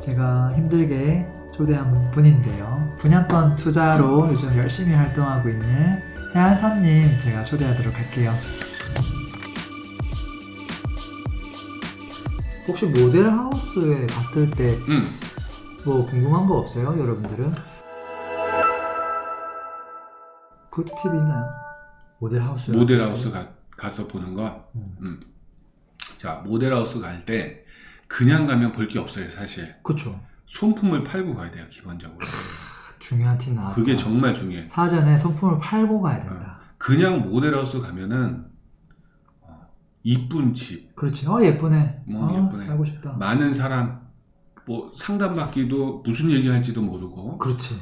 제가 힘들게 초대한 분인데요. 분양권 투자로 요즘 열심히 활동하고 있는 해안선님 제가 초대하도록 할게요. 혹시 모델하우스에 갔을 때 뭐 궁금한 거 없어요? 여러분들은? 그것도 팁이 있나요? 모델하우스 가서 보는 거. 자, 모델하우스 갈 때 그냥 가면 볼 게 없어요, 사실. 그쵸. 손품을 팔고 가야 돼요, 기본적으로. 중요한 팁 나왔다. 그게 정말 중요해. 사전에 손품을 팔고 가야 된다. 그냥 모델하우스 가면은 이쁜 집, 그렇지. 예쁘네. 예쁘네. 살고 싶다. 많은 사람, 뭐 상담받기도 무슨 얘기할지도 모르고. 그렇지.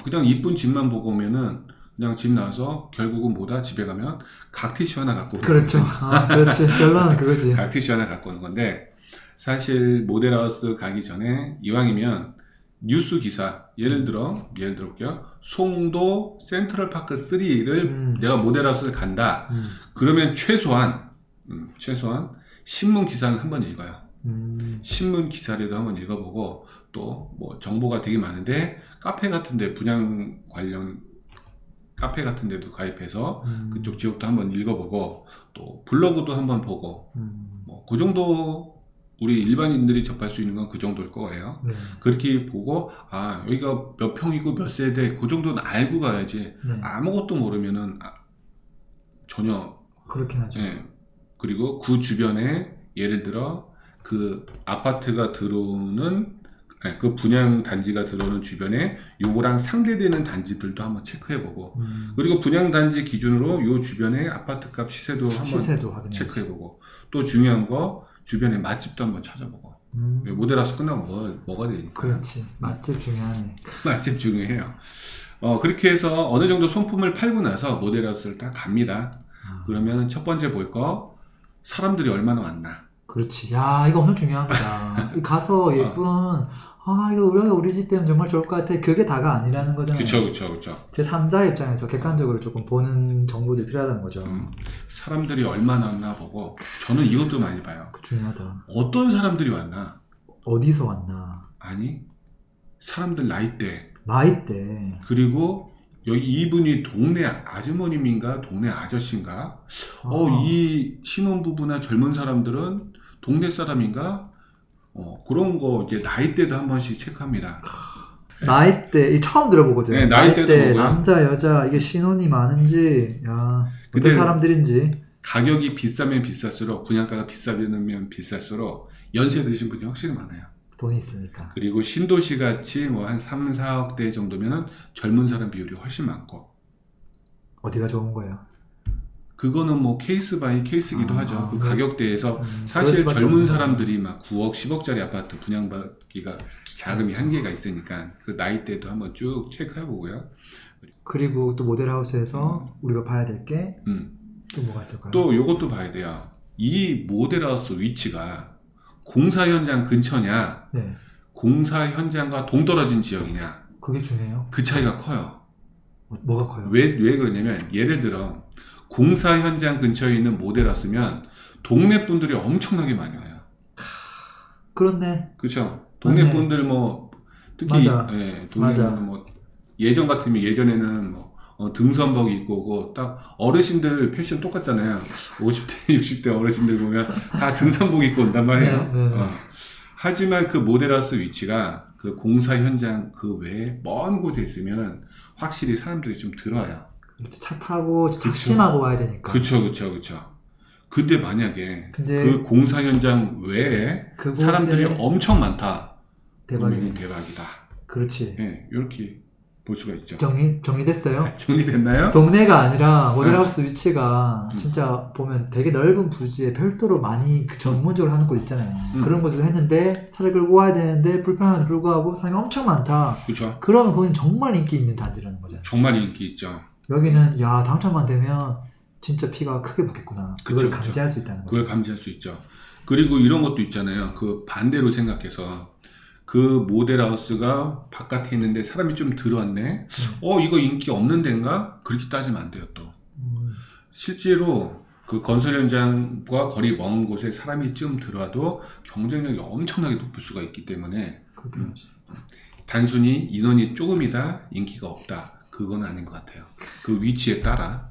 그냥 이쁜 집만 보고 오면은 그냥 집 나와서 결국은 뭐다? 집에 가면 각티슈 하나 갖고 오는 그렇죠. 그렇지. 결론은 그거지. 각티슈 하나 갖고 오는 건데, 사실 모델하우스 가기 전에 이왕이면 뉴스 기사, 예를 들어 볼게요. 송도 센트럴파크 3를 내가 모델하우스를 간다. 그러면 최소한 신문 기사는 한번 읽어요. 신문 기사라도 한번 읽어보고, 또 뭐 정보가 되게 많은데 카페 같은데, 분양 관련 카페 같은 데도 가입해서 그쪽 지역도 한번 읽어보고, 또 블로그도 한번 보고, 뭐 그 정도 우리 일반인들이 접할 수 있는 건 그 정도일 거예요. 네. 그렇게 보고, 여기가 몇 평이고 몇 세대, 그 정도는 알고 가야지. 네. 아무것도 모르면은 전혀. 그렇긴 하죠. 예. 그리고 그 주변에 예를 들어 그 아파트가 들어오는, 그 분양 단지가 들어오는 주변에 요거랑 상대되는 단지들도 한번 체크해보고, 그리고 분양 단지 기준으로 요 주변에 아파트값 시세도 한번 체크해보고, 또 중요한 거 주변에 맛집도 한번 찾아보고. 모델하우스 끝나고 뭐가 되니까. 그렇지. 맛집 중요하네. 맛집 중요해요. 그렇게 해서 어느 정도 손품을 팔고 나서 모델하우스를 딱 갑니다. 그러면 첫 번째 볼 거, 사람들이 얼마나 왔나. 그렇지. 야, 이거 엄청 중요한 거다. 가서 예쁜, 이거 우리 집 때문에 정말 좋을 것 같아. 그게 다가 아니라는 거잖아요. 그쵸. 제 3자 입장에서 객관적으로 조금 보는 정보들이 필요하다는 거죠. 사람들이 얼마나 왔나 보고, 저는 이것도 많이 봐요. 중요하다. 어떤 사람들이 왔나? 어디서 왔나? 아니, 사람들 나이대. 그리고 여기 이분이 동네 아주머님인가 동네 아저씨인가? 이 신혼부부나 젊은 사람들은 동네 사람인가? 그런 거 이제 나이대도 한 번씩 체크합니다. 나이대 처음 들어보거든요. 네, 나이대 남자 여자 이게 신혼이 많은지, 어떤 사람들인지. 가격이 비싸면 비쌀수록, 분양가가 비싸면 비쌀수록 연세 드신 분이 확실히 많아요. 돈이 있으니까. 그리고 신도시 같이 뭐 한 3, 4억대 정도면은 젊은 사람 비율이 훨씬 많고. 어디가 좋은 거예요? 그거는 뭐 케이스 바이 케이스기도 하죠. 그 가격대에서 사실 젊은 사람들이 막 9억, 10억짜리 아파트 분양받기가 자금이 한계가 있으니까 그 나이대도 한번 쭉 체크해보고요. 그리고 또 모델하우스에서 우리가 봐야 될 게 또 뭐가 있을까요? 또 요것도 봐야 돼요. 이 모델하우스 위치가 공사 현장 근처냐, 네. 공사 현장과 동떨어진 지역이냐, 그게 중요해요. 그 차이가 커요. 뭐가 커요? 왜 그러냐면, 예를 들어 공사 현장 근처에 있는 모델하우스면 동네 분들이 엄청나게 많이 와요. 그렇네. 그렇죠. 동네 맞네. 분들 뭐 특히 맞아. 동네 분들 뭐 예전 같으면, 예전에는 뭐 등산복 입고 오고, 딱 어르신들 패션 똑같잖아요. 50대 60대 어르신들 보면 다 등산복 입고 온단 말이에요. 네. 하지만 그 모델하우스 위치가 그 공사 현장 그 외에 먼 곳에 있으면 확실히 사람들이 좀 들어와요. 차 타고 작심하고 와야 되니까. 그쵸. 근데 만약에 그 공사 현장 외에 사람들이 엄청 많다. 그러면 대박이다. 그렇지. 네, 이렇게 볼 수가 있죠. 정리됐어요? 정리됐나요? 동네가 아니라 모델하우스 위치가 진짜 보면 되게 넓은 부지에 별도로 많이 전문적으로 하는 곳 있잖아요. 그런 곳을 했는데 차를 끌고 와야 되는데 불편함에도 불구하고 사람이 엄청 많다. 그렇죠. 그러면 거기는 정말 인기 있는 단지라는 거잖아요. 정말 인기 있죠. 여기는 당첨만 되면 진짜 피가 크게 붙겠구나. 그걸 감지할 수 있다는 거죠. 그걸 감지할 수 있죠. 그리고 이런 것도 있잖아요. 그 반대로 생각해서, 그 모델하우스가 바깥에 있는데 사람이 좀 들어왔네. 이거 인기 없는 데인가? 그렇게 따지면 안 돼요. 또 실제로 그 건설 현장과 거리 먼 곳에 사람이 좀 들어와도 경쟁력이 엄청나게 높을 수가 있기 때문에 단순히 인원이 조금이다 인기가 없다 그건 아닌 것 같아요. 그 위치에 따라.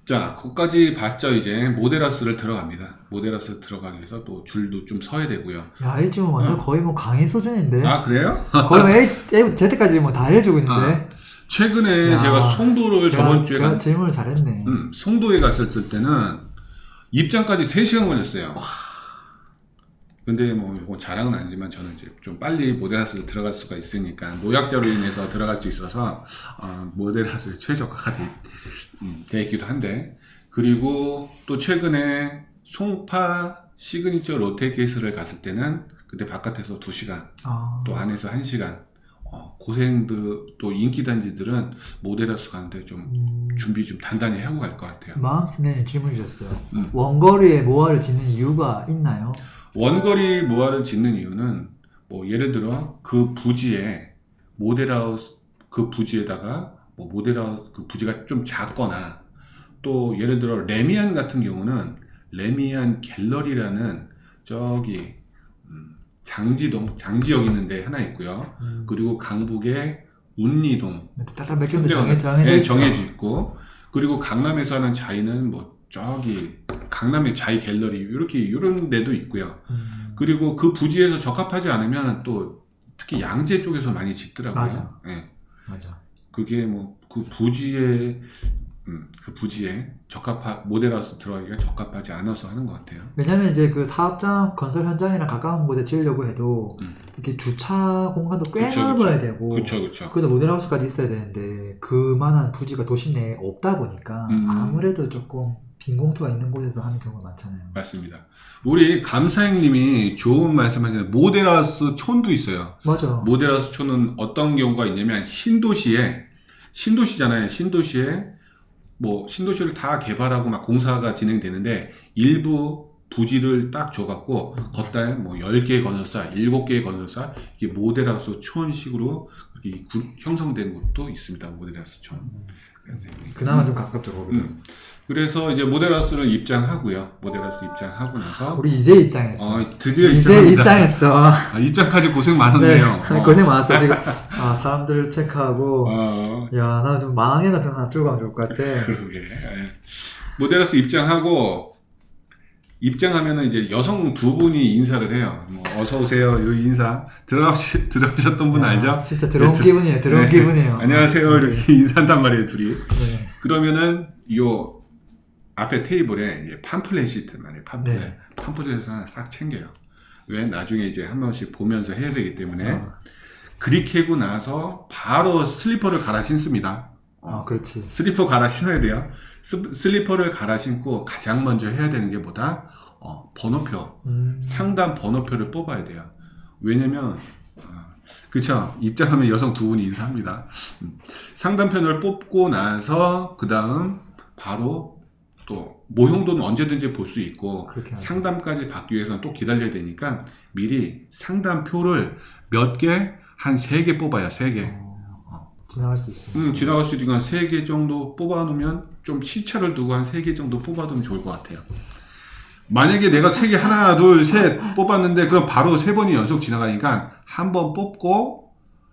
자, 거기까지 봤죠. 이제 모델하우스를 들어갑니다. 모델하우스 들어가기 위해서 또 줄도 좀 서야 되고요. 야, 이 지금 완전 거의 뭐 강의 수준인데. 아, 그래요? 거의 뭐 A부터 Z까지 뭐 다 알려주고 있는데. 최근에 야, 제가 송도를 저번 주에 제가 질문을 잘했네. 송도에 갔을 때는 입장까지 3시간 걸렸어요. 근데 뭐 이거 자랑은 아니지만 저는 이제 좀 빨리 모델하우스를 들어갈 수가 있으니까 노약자로 인해서 들어갈 수 있어서 모델하우스에 최적화가 돼 있기도 한데, 그리고 또 최근에 송파 시그니처 롯데게이트를 갔을 때는 그때 바깥에서 2시간 또 안에서 1시간 고생들 또 인기 단지들은 모델하우스 가는데 좀 준비 좀 단단히 하고 갈 것 같아요. 마음스네 질문 주셨어요. 원거리에 모아를 짓는 이유가 있나요? 원거리 모아를 짓는 이유는 뭐 예를 들어 그 부지에 모델하우스 그 부지에다가 뭐 모델하우스 그 부지가 좀 작거나, 또 예를 들어 레미안 같은 경우는 레미안 갤러리라는 저기 장지역 있는데 하나 있고요. 그리고 강북에 운리동 딱딱 몇 군데 정해져 있어. 정해져 있고, 그리고 강남에서 하는 자이는 뭐 저기 강남의 자이 갤러리 이런 데도 있고요. 그리고 그 부지에서 적합하지 않으면 또 특히 양재 쪽에서 많이 짓더라고요. 맞아. 네. 맞아. 그게 뭐 그 부지에 모델하우스 들어가기가 적합하지 않아서 하는 것 같아요. 왜냐면 이제 그 사업장 건설 현장이랑 가까운 곳에 지으려고 해도 이렇게 주차 공간도 꽤 넓어야 되고, 그렇죠. 그래도 모델하우스까지 있어야 되는데 그만한 부지가 도심 내에 없다 보니까 아무래도 조금 빈 공터가 있는 곳에서 하는 경우가 많잖아요. 맞습니다. 우리 감사행님이 좋은 말씀하시는데 모델하우스 촌도 있어요. 맞아. 모델하우스 촌은 어떤 경우가 있냐면 신도시잖아요. 신도시에 뭐 신도시를 다 개발하고 막 공사가 진행되는데 일부 부지를 딱 줘갖고 걷다에 뭐 10개 건설사, 7개 건설사 이게 모델하우스 촌식으로 이렇게 형성된 곳도 있습니다. 모델하우스 촌. 그나마 좀 가깝죠 거기도. 그래서 이제 모델하우스를 입장하고요. 모델하우스 입장하고 나서 우리 이제 입장했어. 드디어 이제 입장했어. 입장까지 고생 많았네요. 네, 고생 많았어 지금. 사람들을 체크하고. 야, 나 좀 망해 같은 거 하나 들고 가면 좋을 것 같아. 그러게. 모델하우스 입장하면은 이제 여성 2분이 인사를 해요. 뭐 어서 오세요. 요 인사 들어가셨던 분 알죠? 진짜 들어온 기분이에요. 들어온 기분이에요. 안녕하세요. 이렇게 인사한단 말이에요, 둘이. 네. 그러면은 요 앞에 테이블에 이제 팜플렛이 있단 말이에요. 네. 팜플렛을 하나 싹 챙겨요. 왜? 나중에 이제 한 번씩 보면서 해야 되기 때문에. 그리 캐고 나서 바로 슬리퍼를 갈아 신습니다. 그렇지. 슬리퍼 갈아 신어야 돼요. 슬리퍼를 갈아 신고 가장 먼저 해야 되는 게 뭐다? 번호표. 상담 번호표를 뽑아야 돼요. 왜냐면 그쵸, 입장하면 여성 2분이 인사합니다. 상담편을 뽑고 나서 그 다음 바로 또 모형도는 언제든지 볼 수 있고 상담까지 받기 위해서는 또 기다려야 되니까 미리 상담표를 몇 개, 한 3개 뽑아요. 3개. 지나갈 수도 있어요. 지나갈 수도 있고 한 3개 정도 뽑아놓으면 좀 시차를 두고 한 3개 정도 뽑아두면 좋을 것 같아요. 만약에 내가 3개 하나, 둘, 셋 뽑았는데 그럼 바로 3번이 연속 지나가니까 한 번 뽑고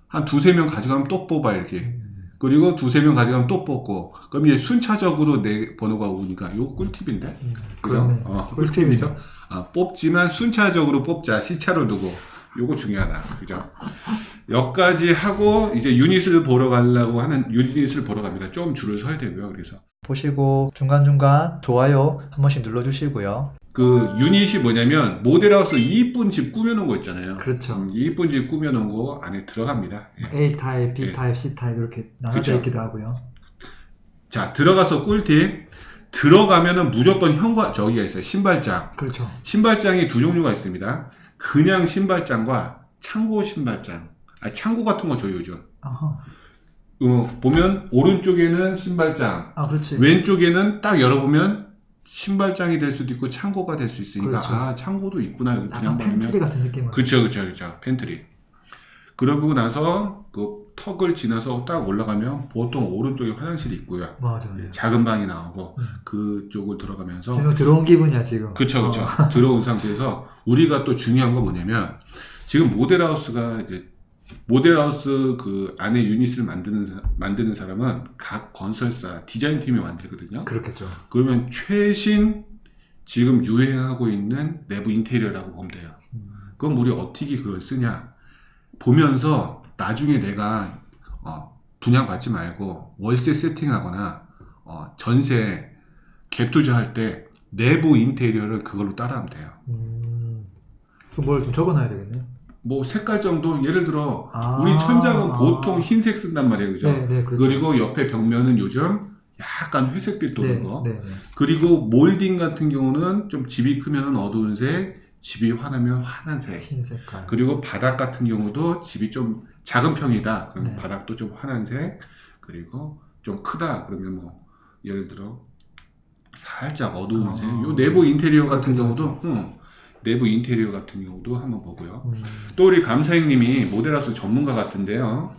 한 2-3명 가져가면 또 뽑아 이렇게. 그리고 2-3명 가져가면 또 뽑고. 그럼 이제 순차적으로 내 번호가 오니까 이거 꿀팁인데? 그죠? 꿀팁이죠? 뽑지만 순차적으로 뽑자. 시차를 두고. 요거 중요하다. 그죠? 여기까지 하고 이제 유닛을 보러 갑니다. 좀 줄을 서야 되고요. 그래서 보시고 중간중간 좋아요 한 번씩 눌러주시고요. 그 유닛이 뭐냐면 모델하우스 이쁜 집 꾸며놓은 거 있잖아요. 그렇죠. 이쁜 집 꾸며놓은 거 안에 들어갑니다. A 타입, B 타입, C 타입 이렇게 나눠져 있기도 하고요. 자, 들어가서 꿀팁. 들어가면은 무조건 저기가 있어요. 신발장. 그렇죠. 신발장이 2종류가 있습니다. 그냥 신발장과 창고 신발장. 창고 같은 거 줘요, 요즘. 보면 오른쪽에는 신발장, 그렇지. 왼쪽에는 딱 열어보면 신발장이 될 수도 있고 창고가 될 수 있으니까 그렇죠. 창고도 있구나. 약간 팬트리 같은 느낌으로. 그렇죠. 팬트리. 그러고 나서 그 턱을 지나서 딱 올라가면 보통 오른쪽에 화장실이 있고요. 맞아. 작은 방이 나오고 그쪽을 들어가면서 지금 들어온 기분이야 지금. 그쵸. 들어온 상태에서 우리가 또 중요한 건 뭐냐면 지금 모델하우스가 이제 모델하우스 그 안에 유닛을 만드는 사람은 각 건설사 디자인팀이 만들거든요. 그렇겠죠. 그러면 최신 지금 유행하고 있는 내부 인테리어라고 보면 돼요. 그럼 우리 어떻게 그걸 쓰냐 보면서 나중에 내가 분양받지 말고 월세 세팅하거나 전세 갭 투자할 때 내부 인테리어를 그걸로 따라하면 돼요. 그럼 뭘 좀 적어놔야 되겠네. 뭐 색깔 정도 예를 들어 우리 천장은 보통 흰색 쓴단 말이에요, 그죠? 네, 그렇죠. 그리고 옆에 벽면은 요즘 약간 회색빛 도는 거. 네. 그리고 몰딩 같은 경우는 좀 집이 크면 어두운 색, 집이 환하면 환한 색. 흰 색깔. 그리고 바닥 같은 경우도 집이 좀 작은 평이다. 그러면 네. 바닥도 좀 환한 색. 그리고 좀 크다. 그러면 뭐 예를 들어 살짝 어두운 색. 요 내부 인테리어 같은 경우도 내부 인테리어 같은 경우도 한번 보고요. 또 우리 감사행님이 모델하우스 전문가 같은데요.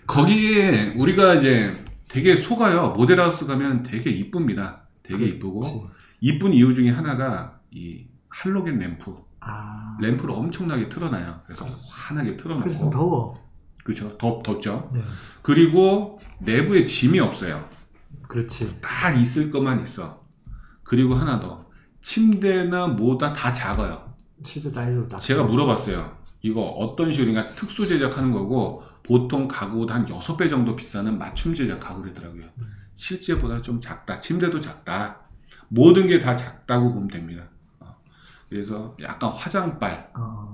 거기에 우리가 이제 되게 속아요. 모델하우스 가면 되게 이쁩니다. 되게 이쁘고 이쁜 이유 중에 하나가 이 할로겐 램프. 램프를 엄청나게 틀어놔요. 그래서 환하게 틀어놓고. 그래서 좀 더워. 그렇죠. 덥죠. 네. 그리고 내부에 짐이 없어요. 그렇지. 딱 있을 것만 있어. 그리고 하나 더. 침대나 뭐다 다 작아요. 실제 사이즈도 작고. 제가 물어봤어요. 이거 어떤 식으로, 그러니까 특수 제작하는 거고, 보통 가구보다 한 6배 정도 비싸는 맞춤 제작 가구래더라고요. 실제보다 좀 작다. 침대도 작다. 모든 게 다 작다고 보면 됩니다. 그래서 약간 화장빨,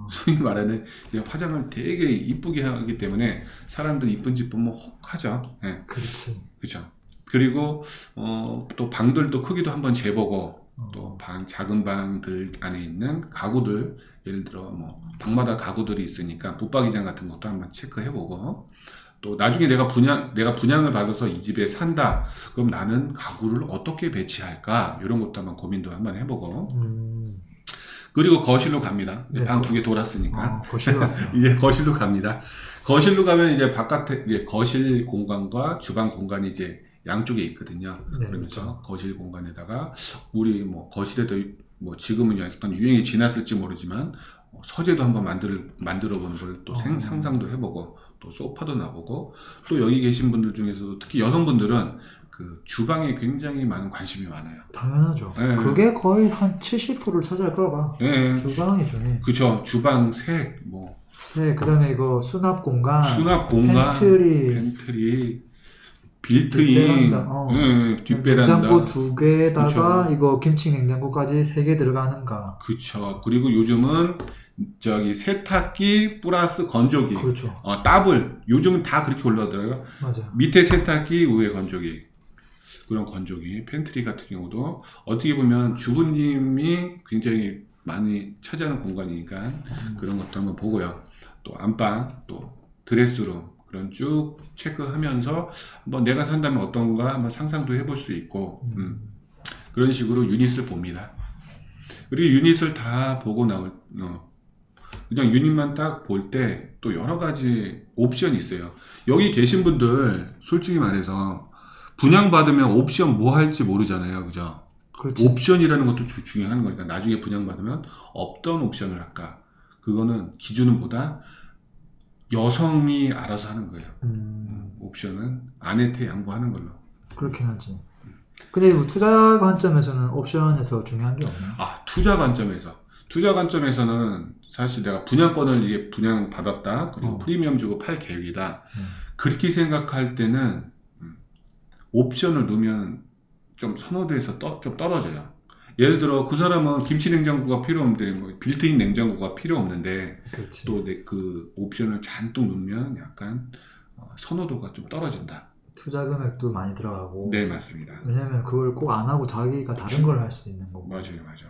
소위 말하는 화장을 되게 이쁘게 하기 때문에 사람들이 이쁜 집 보면 혹 하죠. 네. 그렇지. 그렇죠. 그리고 또 방들도 크기도 한번 재보고, 또 작은 방들 안에 있는 가구들, 예를 들어 뭐 방마다 가구들이 있으니까 붙박이장 같은 것도 한번 체크해보고, 또 나중에 내가 분양을 받아서 이 집에 산다. 그럼 나는 가구를 어떻게 배치할까? 이런 것도 한번 고민도 한번 해보고. 그리고 거실로 갑니다. 네. 방 2개 돌았으니까. 거실로 갔어요. 이제 거실로 갑니다. 거실로 가면 이제 바깥에 이제 거실 공간과 주방 공간이 이제 양쪽에 있거든요. 네, 그러면서 그렇죠. 거실 공간에다가 우리 뭐 거실에도 뭐 지금은 약간 유행이 지났을지 모르지만 서재도 한번 만들어 보는 걸 또 상상도 해보고, 또 소파도 놔보고, 또 여기 계신 분들 중에서도 특히 여성분들은 그 주방에 굉장히 많은 관심이 많아요. 당연하죠. 네. 그게 거의 한 70%를 차지할까 봐. 네. 주방이 중에. 그쵸. 주방 색, 뭐 그다음에 이거 수납 공간, 팬트리, 빌트인, 뒷베란다. 냉장고 2개에다가 그쵸. 이거 김치 냉장고까지 3개 들어가는가. 그쵸. 그리고 요즘은 저기 세탁기 플러스 건조기. 그렇죠. 더블. 요즘은 다 그렇게 올라오더라고요. 맞아요. 밑에 세탁기, 위에 건조기. 그런 건조기, 팬트리 같은 경우도 어떻게 보면 주부님이 굉장히 많이 차지하는 공간이니까 그런 것도 한번 보고요. 또 안방, 또 드레스룸, 그런 쭉 체크하면서 한번 내가 산다면 어떤가 한번 상상도 해볼 수 있고, 그런 식으로 유닛을 봅니다. 그리고 유닛을 다 보고 그냥 유닛만 딱 볼 때 또 여러 가지 옵션이 있어요. 여기 계신 분들 솔직히 말해서 분양받으면 옵션 뭐 할지 모르잖아요. 그죠? 그렇지. 옵션이라는 것도 중요한 거니까 나중에 분양받으면 어떤 옵션을 할까? 그거는 기준은 보다 여성이 알아서 하는 거예요. 옵션은 아내한테 양보하는 걸로. 그렇긴 하지. 근데 뭐 투자 관점에서는 옵션에서 중요한 게 없나요? 투자 관점에서는 사실 내가 분양권을 이게 분양받았다. 그리고 프리미엄 주고 팔 계획이다. 그렇게 생각할 때는 옵션을 넣으면 좀 선호도에서 좀 떨어져요. 예를 들어 그 사람은 김치 냉장고가 필요 없는데 뭐 빌트인 냉장고가 필요 없는데 그렇지. 또 그 옵션을 잔뜩 넣으면 약간 선호도가 좀 떨어진다. 투자 금액도 많이 들어가고. 네, 맞습니다. 왜냐면 그걸 꼭 안 하고 자기가 다른 걸 할 수 있는 거고. 맞아요.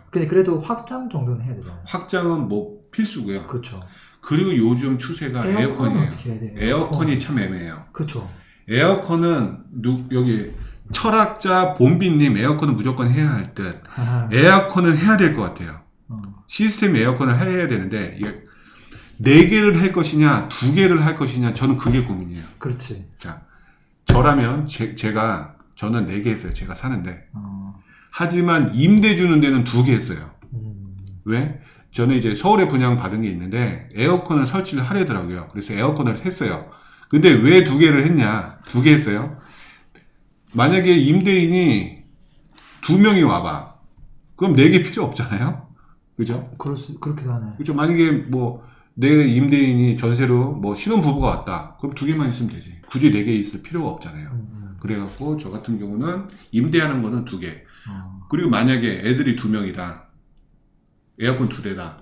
근데 그래도 확장 정도는 해야 되잖아요. 확장은 뭐 필수고요. 그렇죠. 그리고 요즘 추세가 에어컨이에요. 어떻게 해야 돼요? 에어컨이 참 애매해요. 그렇죠. 에어컨은 여기 철학자 봄비님 에어컨은 무조건 해야 할 듯. 에어컨은 해야 될 것 같아요. 시스템 에어컨을 해야 되는데 4개를 할 것이냐, 2개를 할 것이냐, 저는 그게 고민이에요. 그렇지. 자, 저라면 저는 4개 했어요. 제가 사는데. 하지만 임대 주는 데는 2개 했어요. 왜? 저는 이제 서울에 분양 받은 게 있는데 에어컨을 설치를 하려더라고요. 그래서 에어컨을 했어요. 근데 왜 2개를 했냐? 2개 했어요. 만약에 임대인이 2명이 와봐. 그럼 4개 필요 없잖아요? 그죠? 그렇게도 하네. 그죠? 만약에 뭐, 내 임대인이 전세로 뭐 신혼부부가 왔다. 그럼 2개만 있으면 되지. 굳이 4개 있을 필요가 없잖아요. 그래갖고 저 같은 경우는 임대하는 거는 2개. 그리고 만약에 애들이 2명이다. 에어컨 2대다.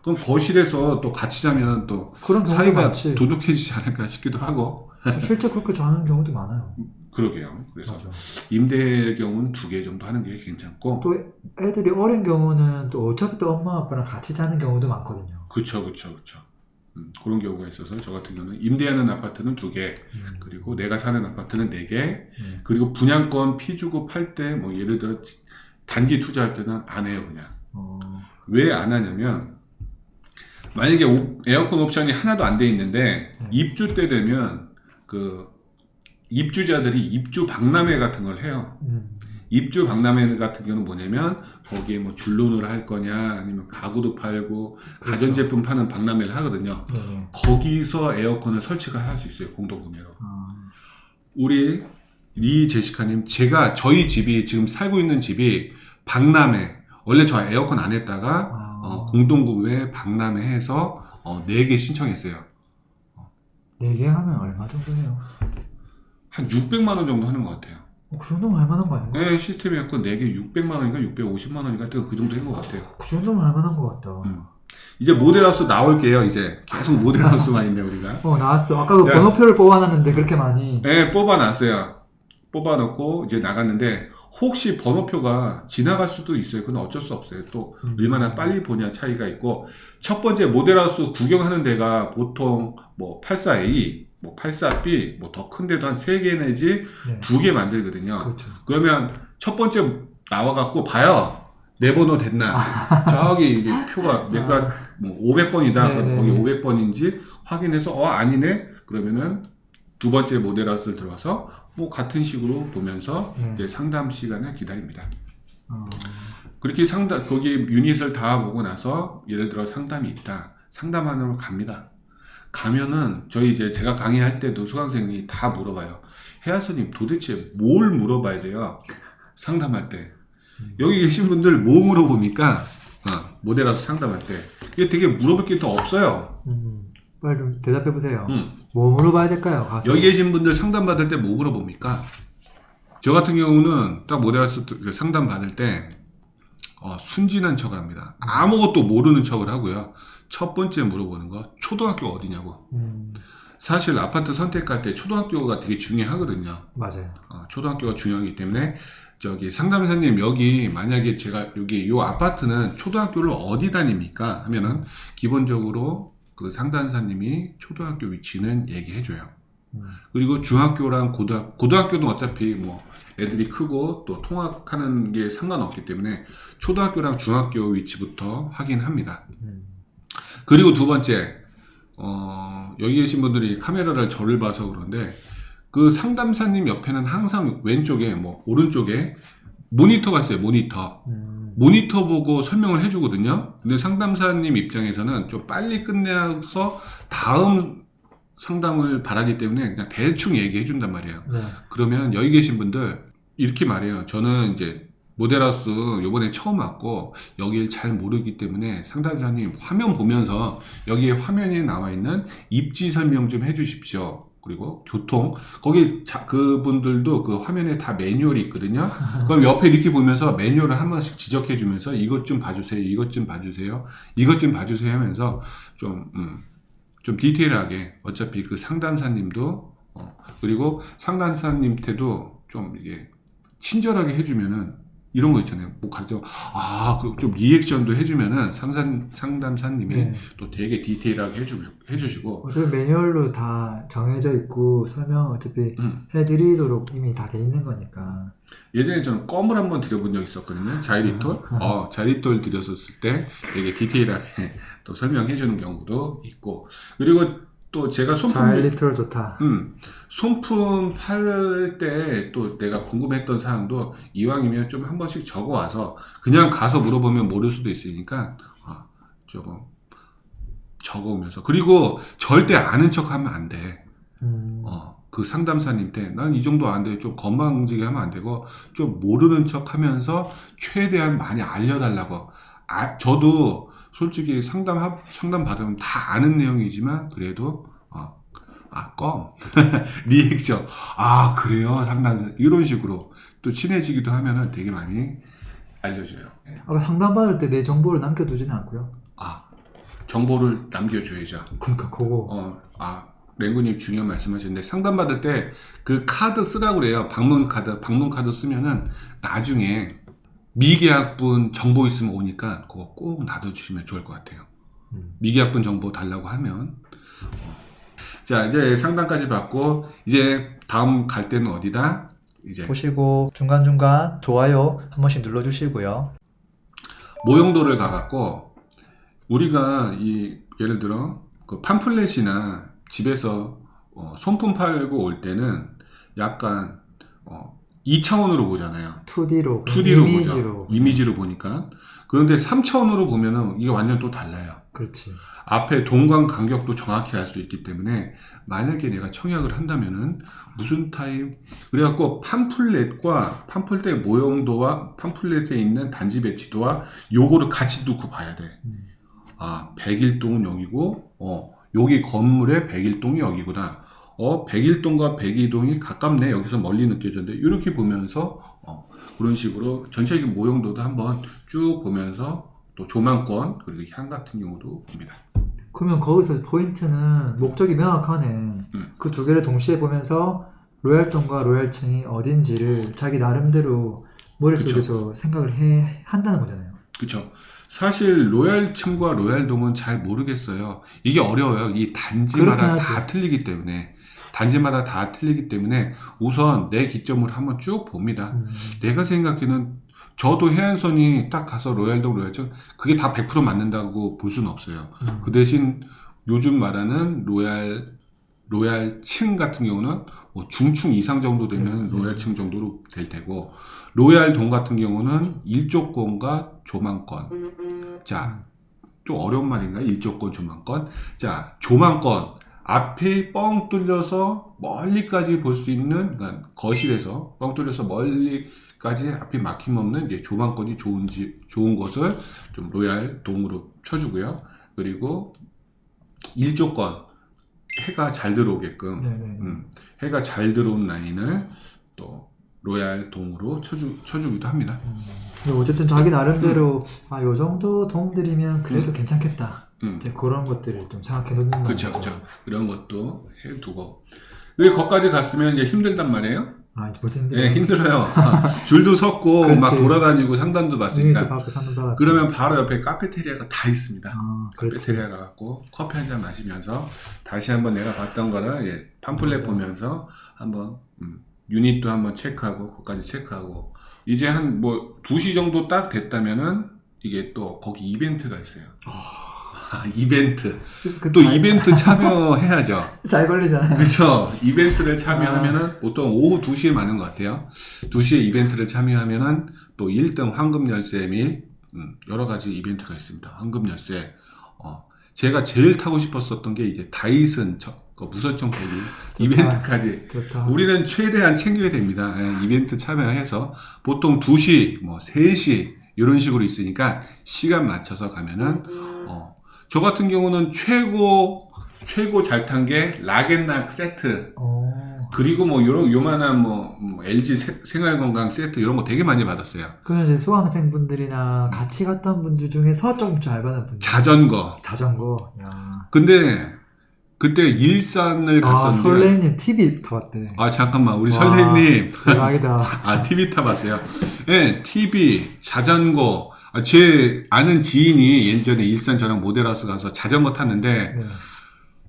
그럼 거실에서 또 같이 자면 또 그런 경우도 사이가 많지. 돈독해지지 않을까 싶기도 하고. 실제 그렇게 자는 경우도 많아요. 그러게요. 그래서 맞아. 임대의 경우는 2개 정도 하는 게 괜찮고. 또 애들이 어린 경우는 또 어차피 또 엄마 아빠랑 같이 자는 경우도 많거든요. 그쵸. 그런 경우가 있어서 저 같은 경우는 임대하는 아파트는 2개, 그리고 내가 사는 아파트는 4개, 그리고 분양권 피주고 팔 때 뭐 예를 들어 단기 투자할 때는 안 해요, 그냥. 왜 안 하냐면 만약에 에어컨 옵션이 하나도 안 돼 있는데 입주 때 되면 그 입주자들이 입주 박람회 같은 걸 해요. 입주 박람회 같은 경우는 뭐냐면 거기에 뭐 줄눈을 할 거냐 아니면 가구도 팔고 그렇죠. 가전제품 파는 박람회를 하거든요. 네. 거기서 에어컨을 설치가 할 수 있어요. 공동구매로. 우리 제시카님, 저희 집이 지금 살고 있는 집이 박람회, 원래 저 에어컨 안 했다가 공동구매 박람회 해서 4개 신청했어요. 4개 하면 얼마 정도 해요? 한 600만 원 정도 하는 것 같아요. 그 정도면 할만한 거 아닌가? 네, 시스템이었고 4개 600만 원인가 650만 원인가 그 정도 한 것 같아요. 그 정도면 할만한 것 같다. 이제 모델하우스 나올게요. 이제 계속 모델하우스만 있네 우리가. 나왔어. 아까 그 번호표를 뽑아놨는데 그렇게 많이. 네, 뽑아놨어요. 뽑아놓고 이제 나갔는데 혹시 번호표가 지나갈 수도 있어요. 그건 어쩔 수 없어요. 또 얼마나 빨리 보냐 차이가 있고, 첫 번째 모델하우스 구경하는 데가 보통 뭐 84A, 뭐 84B, 뭐 더 큰 데도 한 3개 내지 2개 만들거든요. 그렇죠. 그러면 첫 번째 나와갖고 봐요. 내 번호 됐나? 저기 이게 표가 내가 뭐 500번이다. 그럼 거기 500번인지 확인해서 아니네. 그러면은 두 번째 모델하우스를 들어와서 뭐 같은 식으로 보면서 이제 상담 시간을 기다립니다. 그렇게 거기 유닛을 다 보고 나서 예를 들어 상담이 있다. 상담하러 갑니다. 가면은 제가 강의할 때도 수강생이 다 물어봐요. 혜아선님 도대체 뭘 물어봐야 돼요? 상담할 때. 여기 계신 분들 뭐 물어봅니까? 모델하우스 상담할 때. 이게 되게 물어볼 게 더 없어요. 빨리 좀 대답해보세요. 뭐 물어봐야 될까요? 가서. 여기 계신 분들 상담 받을 때 뭐 물어봅니까? 저 같은 경우는 딱 모델하우스 상담 받을 때 순진한 척을 합니다. 아무것도 모르는 척을 하고요. 첫 번째 물어보는 거, 초등학교 어디냐고. 사실 아파트 선택할 때 초등학교가 되게 중요하거든요. 맞아요. 초등학교가 중요하기 때문에 상담사님 여기 만약에 제가 이 아파트는 초등학교를 어디 다닙니까? 하면은 기본적으로 그 상담사님이 초등학교 위치는 얘기해줘요. 그리고 중학교랑 고등학교는 어차피 뭐 애들이 크고 또 통학하는 게 상관없기 때문에 초등학교랑 중학교 위치부터 확인합니다. 그리고 두 번째, 여기 계신 분들이 카메라를 저를 봐서 그런데 그 상담사님 옆에는 항상 왼쪽에 뭐 오른쪽에 모니터가 있어요. 모니터 보고 설명을 해주거든요. 근데 상담사님 입장에서는 좀 빨리 끝내서 다음 상담을 바라기 때문에 그냥 대충 얘기해 준단 말이에요. 네. 그러면 여기 계신 분들 이렇게 말해요. 저는 이제 모델하우스 요번에 처음 왔고 여길 잘 모르기 때문에 상담사님 화면 보면서 여기에 화면에 나와 있는 입지 설명 좀 해주십시오. 그리고 교통, 거기 그분들도 그 화면에 다 매뉴얼이 있거든요. 그럼 옆에 이렇게 보면서 매뉴얼을 한 번씩 지적해 주면서 이것 좀 봐주세요, 이것 좀 봐주세요, 이것 좀 봐주세요 하면서 좀 디테일하게, 어차피 그 상담사님도 그리고 상담사님한테도 좀 이게 친절하게 해주면은 이런 거 있잖아요. 뭐 가르쳐, 좀 리액션도 해주면은 상담사님이 네. 또 되게 디테일하게 해주시고. 어차피 매뉴얼로 다 정해져 있고 설명 어차피 음. 해드리도록 이미 다 돼 있는 거니까. 예전에 저는 껌을 한번 드려본 적이 있었거든요. 자이리톨. 자이리톨 드렸었을 때 되게 디테일하게 또 설명해주는 경우도 있고. 그리고 또 제가 자일리톨 좋다. 손품 팔 때 또 내가 궁금했던 사항도 이왕이면 좀 한 번씩 적어 와서 그냥 가서 물어보면 모를 수도 있으니까 조금 적어 오면서. 그리고 절대 아는 척 하면 안 돼. 그 상담사님 때 난 이 정도 안 돼. 좀 건방지게 하면 안 되고 좀 모르는 척 하면서 최대한 많이 알려달라고. 저도 솔직히 상담 받으면 다 아는 내용이지만 그래도 껌 리액션 그래요 상담 이런 식으로 또 친해지기도 하면은 되게 많이 알려줘요. 아까 상담 받을 때 내 정보를 남겨두지는 않고요. 정보를 남겨줘야죠. 그러니까 그거. 랭구님 중요한 말씀하셨는데 상담 받을 때 그 카드 쓰라고 그래요. 방문 카드 쓰면은 나중에 미계약분 정보 있으면 오니까 그거 꼭 놔둬주시면 좋을 것 같아요. 미계약분 정보 달라고 하면. 자, 이제 상담까지 받고 이제 다음 갈 때는 어디다? 이제 보시고 중간중간 좋아요 한 번씩 눌러주시고요. 모형도를 가갖고 우리가 예를 들어 그 팜플렛이나 집에서 손품 팔고 올 때는 약간 2차원으로 보잖아요. 2D로 보죠. 이미지로 보니까. 그런데 3차원으로 보면은 이게 완전 또 달라요. 그렇지. 앞에 동간 간격도 정확히 알 수 있기 때문에 만약에 내가 청약을 한다면은 무슨 타입, 그래갖고 팜플렛 모형도와 팜플렛에 있는 단지 배치도와 요거를 같이 놓고 봐야 돼. 101동은 여기고, 여기 건물의 101동이 여기구나. 101동과 102동이 가깝네. 여기서 멀리 느껴졌는데 이렇게 보면서 그런 식으로 전체적인 모형도도 한번 쭉 보면서 또 조망권 그리고 향 같은 경우도 봅니다. 그러면 거기서 포인트는 목적이 명확하네. 그 두 개를 동시에 보면서 로얄동과 로얄층이 어딘지를 자기 나름대로 머릿속에서 생각을 한다는 거잖아요. 그렇죠. 사실 로얄층과 로얄동은 잘 모르겠어요. 이게 어려워요. 이 단지마다 다 틀리기 때문에. 우선 내 기점으로 한번 쭉 봅니다. 내가 생각에는 저도 해안선이 딱 가서 로얄동, 로얄층 그게 다 100% 맞는다고 볼 수는 없어요. 그 대신 요즘 말하는 로얄층 같은 경우는 뭐 중층 이상 정도 되면 로얄층 정도로 될 테고, 로얄동 같은 경우는 일조권과 조망권. 자, 좀 어려운 말인가요? 일조권, 조망권. 자, 조망권. 앞이 뻥 뚫려서 멀리까지 볼 수 있는, 그러니까 거실에서 뻥 뚫려서 멀리까지 앞이 막힘없는 이제 조망권이 좋은 것을 좀 로얄동으로 쳐주고요. 그리고 일조권, 해가 잘 들어오게끔, 해가 잘 들어온 라인을 또 로얄동으로 쳐주기도 합니다. 어쨌든 자기 나름대로 요 정도 도움드리면 그래도 괜찮겠다. 이제 그런 것들을 좀 생각해 놓는 거죠. 그렇죠. 그런 것도 해두고. 그리고 거기까지 갔으면 이제 힘들단 말이에요. 이제 벌써 힘들어요. 네, 힘들어요. 줄도 섰고 막 돌아다니고 상담도 받으니까. 그러면 바로 옆에 카페테리아가 다 있습니다. 카페테리아 가갖고 커피 한잔 마시면서 다시 한번 내가 봤던 거를 팜플렛 보면서 한번 유닛도 한번 체크하고 거기까지 체크하고, 이제 한 2시 정도 딱 됐다면은 이게 또 거기 이벤트가 있어요. 이벤트. 또 이벤트 참여해야죠. 잘 걸리잖아요. 그렇죠. 이벤트를 참여하면은 보통 오후 2시에 많은 것 같아요. 2시에 이벤트를 참여하면은 또 1등 황금 열쇠 및 여러 가지 이벤트가 있습니다. 황금 열쇠. 제가 제일 타고 싶었었던 게 이게 다이슨 무설청 배기 이벤트까지. 좋다. 우리는 최대한 챙겨야 됩니다. 이벤트 참여해서 보통 2시, 3시 이런 식으로 있으니까 시간 맞춰서 가면은 저 같은 경우는 최고 잘 탄 게 락앤락 세트. 그리고 요만한 LG 생활건강 세트 이런 거 되게 많이 받았어요. 그러면 이제 수강생분들이나 같이 갔던 분들 중에서 좀 잘 받은 분들. 자전거. 야. 근데 그때 일산을 아, 갔었는데. 설레님 TV 타봤대. 아, 잠깐만. 우리 와, 설레님. 대박이다. 아, TV 타봤어요. 예, TV, 자전거. 아, 제 아는 지인이 예전에 일산 저랑 모델하우스 가서 자전거 탔는데, 네.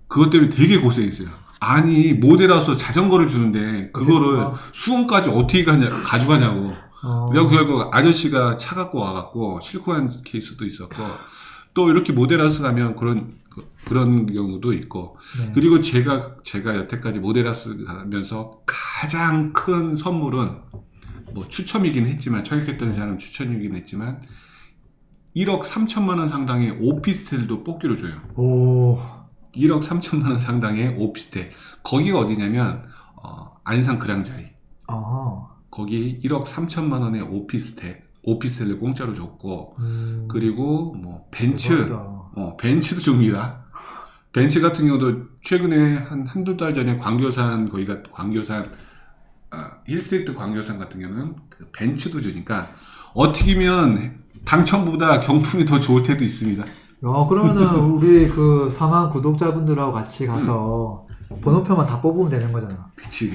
그것 때문에 되게 고생했어요. 아니, 모델하우스 자전거를 주는데, 그거를 수원까지 어떻게 가져가냐고. 그리고 결국 아저씨가 차 갖고 와갖고, 싣고 간 케이스도 있었고, 또 이렇게 모델하우스 가면 그런 경우도 있고. 네. 그리고 제가 여태까지 모델하우스 가면서 가장 큰 선물은, 뭐 추첨이긴 했지만, 청약했던 사람 추첨이긴 했지만, 1억 3천만 원 상당의 오피스텔도 뽑기로 줘요. 오. 1억 3천만 원 상당의 오피스텔. 거기가 어디냐면, 안산 그랑자리. 거기 1억 3천만 원의 오피스텔을 공짜로 줬고, 그리고 뭐 벤츠도 줍니다. 벤츠 같은 경우도 최근에 한두 달 전에 광교산 힐스테이트 광교산 같은 경우는 그 벤츠도 주니까 어떻게 보면 당첨보다 경품이 더 좋을 때도 있습니다. 야, 그러면은 우리 그 4만 구독자분들하고 같이 가서 번호표만 다 뽑으면 되는 거잖아. 그치.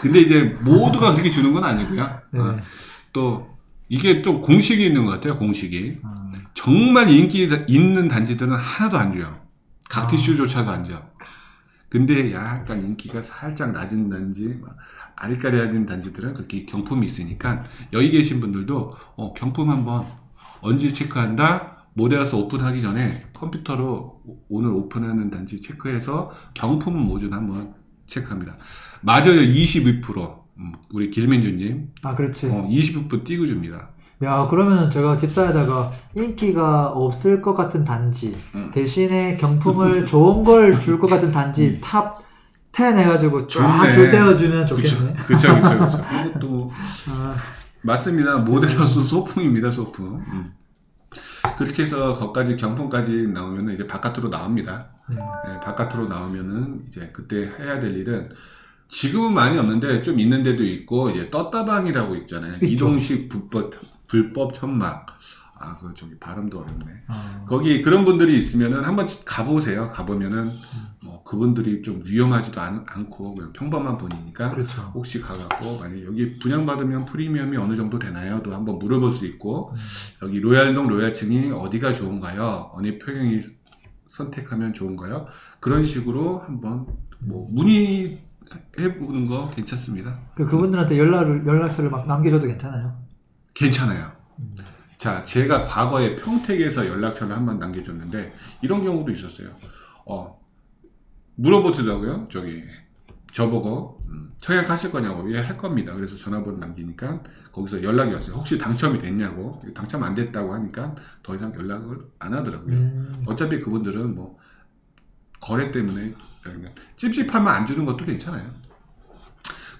근데 이제 모두가 그렇게 주는 건 아니고요. 네. 또 이게 또 공식이 있는 것 같아요. 공식이. 정말 인기 있는 단지들은 하나도 안 줘요. 각티슈조차도 안 줘. 근데 약간 인기가 살짝 낮은 단지, 아리까리한 단지들은 그렇게 경품이 있으니까 여기 계신 분들도 경품 한번 언제 체크한다? 모델하우스 오픈하기 전에 컴퓨터로 오늘 오픈하는 단지 체크해서 경품 모듈 한번 체크합니다. 맞아요. 22%. 우리 길민주님. 아, 그렇지. 20% 띄고 줍니다. 야, 그러면 제가 집사에다가 인기가 없을 것 같은 단지, 대신에 경품을 좋은 걸 줄 것 같은 단지 탑 10 해가지고 쫙 줄 세워주면 좋겠네. 그쵸. 그것도 맞습니다. 모델하우스 소풍입니다. 소풍. 그렇게 해서 거기까지 경품까지 나오면 이제 바깥으로 나옵니다. 네, 바깥으로 나오면은 이제 그때 해야 될 일은 지금은 많이 없는데 좀 있는 데도 있고 이제 떴다방이라고 있잖아요. 있죠. 이동식 불법 천막. 그 저기 발음도 어렵네. 거기 그런 분들이 있으면은 한번 가보세요. 가보면은 뭐 그분들이 좀 위험하지도 않고 그냥 평범한 분이니까. 그렇죠. 혹시 가갖고 만약 여기 분양받으면 프리미엄이 어느 정도 되나요?도 한번 물어볼 수 있고 여기 로얄동 로얄층이 어디가 좋은가요? 어느 평형이 선택하면 좋은가요? 그런 식으로 한번 뭐 문의해보는 거 괜찮습니다. 그분들한테 연락처를 막 남겨줘도 괜찮아요? 괜찮아요. 자, 제가 과거에 평택에서 연락처를 한번 남겨줬는데 이런 경우도 있었어요. 물어보더라고요. 저보고 청약하실 거냐고. 예, 할 겁니다. 그래서 전화번호 남기니까 거기서 연락이 왔어요. 혹시 당첨이 됐냐고. 당첨 안 됐다고 하니까 더 이상 연락을 안 하더라고요. 어차피 그분들은 뭐 거래 때문에 찝찝하면 안 주는 것도 괜찮아요.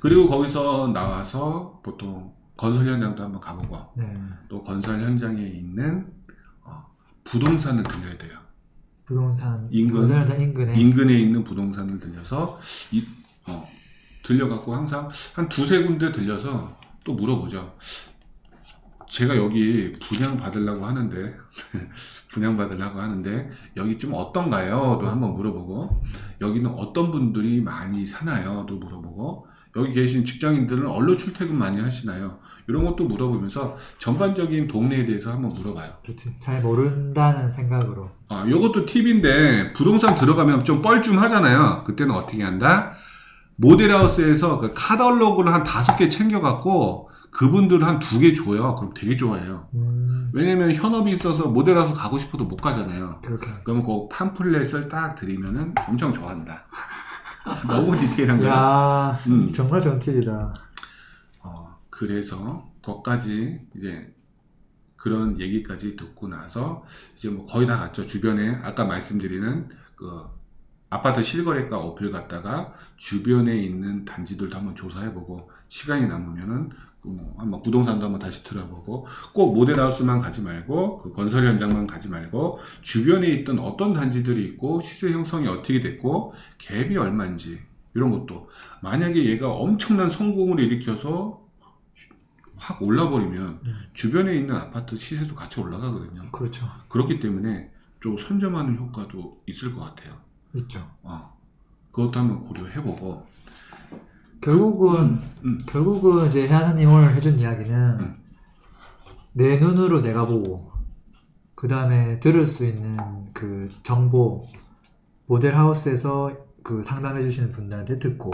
그리고 거기서 나와서 보통 건설 현장도 한번 가보고 또 건설 현장에 있는 부동산을 들려야 돼요. 부동산 건설 현장 인근에 있는 부동산을 들려서 들려갖고 항상 한 두세 군데 들려서 또 물어보죠. 제가 여기 분양 받으려고 하는데 여기 좀 어떤가요? 또 한번 물어보고 여기는 어떤 분들이 많이 사나요? 또 물어보고 여기 계신 직장인들은 얼로 출퇴근 많이 하시나요? 이런 것도 물어보면서 전반적인 동네에 대해서 한번 물어봐요. 그렇지. 잘 모른다는 생각으로. 요것도 팁인데 부동산 들어가면 좀 뻘쭘 하잖아요. 그때는 어떻게 한다? 모델하우스에서 그 카탈로그를 한 5개 챙겨갖고 그분들 한 2개 줘요. 그럼 되게 좋아해요. 왜냐면 현업이 있어서 모델하우스 가고 싶어도 못 가잖아요. 그럼 그 팜플렛을 딱 드리면은 엄청 좋아한다. 너무 디테일한 거야. 야, 정말 좋은 팁이다. 그래서 거기까지 이제 그런 얘기까지 듣고 나서 이제 뭐 거의 다 갔죠. 주변에 아까 말씀드리는 그 아파트 실거래가 어플 갔다가 주변에 있는 단지들도 한번 조사해보고 시간이 남으면은 한번 부동산도 한번 다시 들어보고 꼭 모델하우스만 가지 말고 그 건설 현장만 가지 말고 주변에 있던 어떤 단지들이 있고 시세 형성이 어떻게 됐고 갭이 얼마인지 이런 것도 만약에 얘가 엄청난 성공을 일으켜서 확 올라버리면 주변에 있는 아파트 시세도 같이 올라가거든요. 그렇죠. 그렇기 때문에 좀 선점하는 효과도 있을 것 같아요. 있죠. 그것도 한번 고려해보고. 결국은 이제 혜아님 오늘 해준 이야기는 내 눈으로 내가 보고 그 다음에 들을 수 있는 그 정보 모델하우스에서 그 상담해 주시는 분들한테 듣고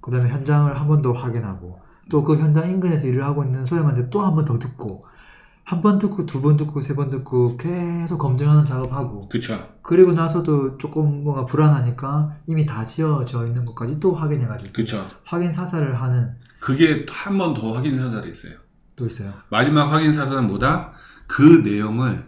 그 다음에 현장을 한 번 더 확인하고 또 그 현장 인근에서 일을 하고 있는 소장님한테 또 한 번 더 듣고 한 번 듣고 두 번 듣고 세 번 듣고 계속 검증하는 작업하고 그쵸. 그리고 나서도 조금 뭔가 불안하니까 이미 다 지어져 있는 것까지 또 확인해가지고 그쵸. 확인 사살을 하는 그게 한 번 더 확인 사살이 있어요. 또 있어요. 마지막 확인 사살은 뭐다? 그 내용을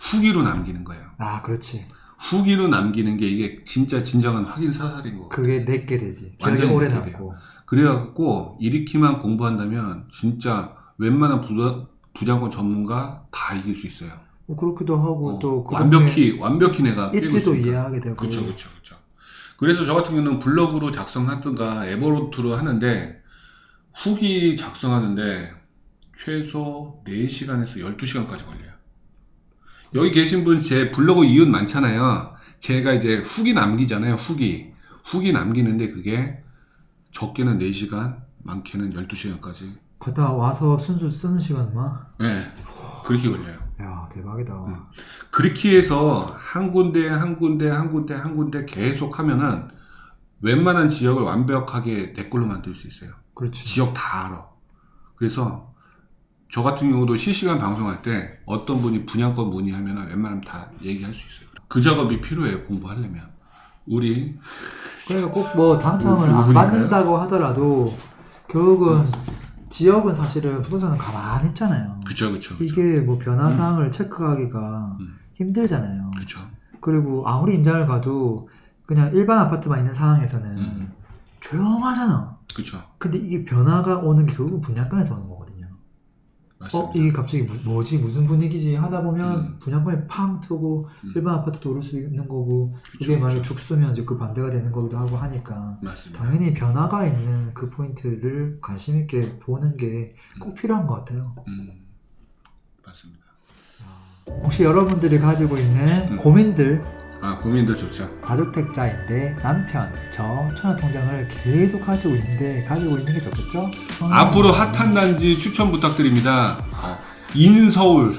후기로 남기는 거예요. 아 그렇지. 후기로 남기는 게 이게 진짜 진정한 확인 사살인 거. 그게 내게 되지. 기억이 완전히 오래 내게 남고. 그래갖고 일익히만 공부한다면 진짜 웬만한 부장권 전문가 다 이길 수 있어요. 뭐 그렇기도 하고 또 완벽히 내가 입지도 이해하게 되고. 그렇죠. 그래서 저 같은 경우는 블로그로 작성하든가 에버노트로 하는데 후기 작성하는데 최소 4시간에서 12시간까지 걸려요. 여기 계신 분 제 블로그 이웃 많잖아요. 제가 이제 후기 남기잖아요. 후기 남기는데 그게 적게는 4시간, 많게는 12시간까지. 갔다 와서 순수 쓰는 시간만? 네, 그렇게 걸려요. 야 대박이다. 그렇게 해서 한 군데 계속 하면은 웬만한 지역을 완벽하게 내 걸로 만들 수 있어요. 그렇지. 지역 다 알아. 그래서 저 같은 경우도 실시간 방송할 때 어떤 분이 분양권 문의하면 웬만하면 다 얘기할 수 있어요. 그 작업이 필요해요. 공부하려면. 우리 그러니까 꼭 뭐 당첨을 안 누구니까요? 받는다고 하더라도 결국은 지역은 사실은 부동산은 가만히 있잖아요. 그쵸. 이게 뭐 변화사항을 체크하기가 힘들잖아요. 그쵸. 그리고 아무리 임장을 가도 그냥 일반 아파트만 있는 상황에서는 조용하잖아. 그쵸. 근데 이게 변화가 오는 게 결국은 분양권에서 오는 거거든요. 맞습니다. 이게 갑자기 뭐지 무슨 분위기지 하다 보면 분양권이 팡 트고 일반 아파트도 오를 수 있는 거고 그게 만약에 죽쓰면 이제 그 반대가 되는 거기도 하고 하니까 맞습니다. 당연히 변화가 있는 그 포인트를 관심 있게 보는 게 꼭 필요한 것 같아요. 맞습니다. 혹시 여러분들이 가지고 있는 고민들 고민도 좋죠. 다주택자인데 남편 저 천하통장을 계속 가지고 있는 게 좋겠죠? 앞으로 핫한 단지 추천 부탁드립니다. 인서울.